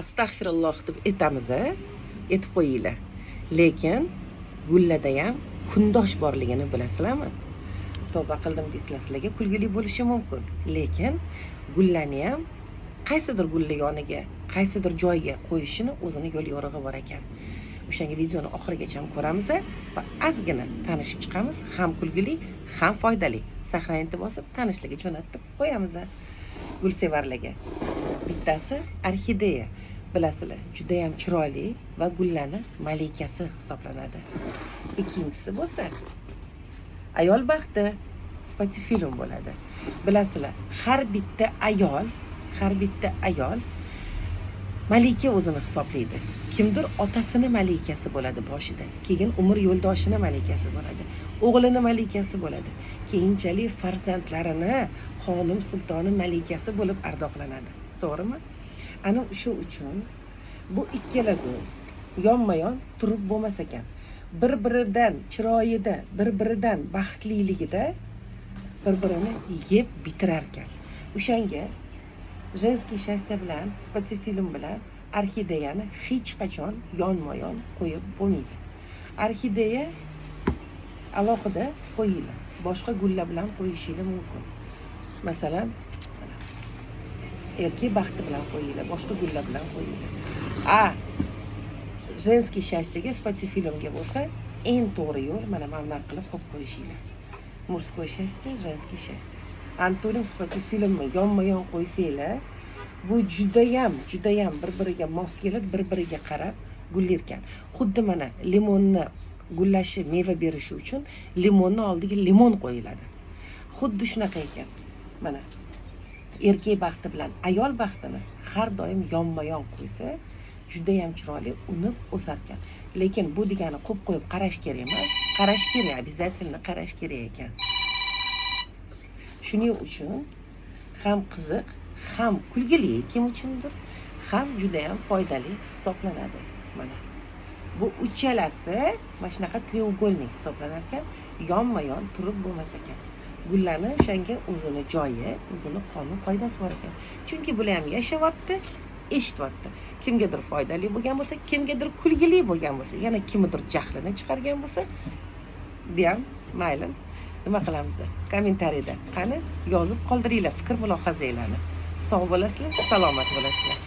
astag'firulloh deb aytamiz, aytib qo'yinglar. Lekin gullada ham kundosh borligini bilasizlarmi? Tavba qildim deysizlar, sizlarga kulgili bo'lishi mumkin. Lekin gullani ham qaysidir gulli yoniga, qaysidir joyga qo'yishini o'zini yo'l yorig'i bor ekan. O'shanga videoni oxirigacha ko'ramiz va ozgina tanishib chiqamiz. Ham kulgili, ham foydali. Sahrangizni bosib, tanishlikka jo'natib qo'yamiz. Gulsevarlarga. Bittasi orxideya. Bilasizlar, juda ham chiroyli va gullarning malikasi hisoblanadi. Ikkinchisi bo'lsa ayol baxti, spatifilum bo'ladi. Bilasizlar, har bitta ayol malika o'zini hisoblaydi. Kimdir otasini malikasi bo'ladi boshida, keyin umr yo'ldoshini malikasi bo'ladi, o'g'lini malikasi bo'ladi, keyinchalik farzandlarini xonim sultoni malikasi bo'lib ardoqlanadi. To'g'rimi? Ana shu uchun bu ikkala gul yonma-yon turib bo'lmas ekan. Bir-biridan chiroyida, bir-biridan baxtliligida bir-birini yeb bitirar ekan. O'shanga женский счастье bilan, spatifilum bilan orxideyani hech qachon yonma-yon qo'yib bo'lmaydi. Orxideya alohida qo'yinglar. Boshqa gullar bilan qo'yishingiz mumkin. Masalan, erkak baxti bilan qo'yinglar, boshqa gullar bilan qo'yinglar. Женский счастьеga, spatifilumga bo'lsa, eng to'g'ri yo'l mana bunday qilib qo'yib qo'yishinglar. Мужское счастье, женский счастье. Antonim spatifilumni yonma-yon qo'ysanglar, bu juda ham bir-biriga mos kelib, bir-biriga qarab gullar ekan. Xuddi mana limonni gullashi, meva berishi uchun limonni oldiga limon qo'yiladi. Xuddi shunaqa ekan. Mana erkak baxti bilan ayol baxtini har doim yonma-yon qo'ysa, juda ham chiroyli unib o'sar ekan. Lekin bu degani qo'yib qarash kerak emas. Qarash kerak, обязательно qarash kerak ekan. Shuning uchun ham qiziq, ham kulgili kim uchundir, ham juda ham foydali hisoblanadi. Mana bu uchalasi mana shunaqa треугольник hisoblanar ekan, yonma-yon turib bo'lmas ekan. Gullarni o'shanga o'zini joyi, o'zini qonun qoidasi bor ekan. Chunki bular ham yashayapti, eshityapti. Kimgadir foydali bo'lgan bo'lsa, kimgadir kulgili bo'lgan bo'lsa, yana kimdir jahlini chiqargan bo'lsa, bu ham mayli. Nima qilamiz? Kommentariyada qani yozib qoldiringlar fikr mulohazanglarni. Sog' bo'lasizlar, salomat bo'lasizlar.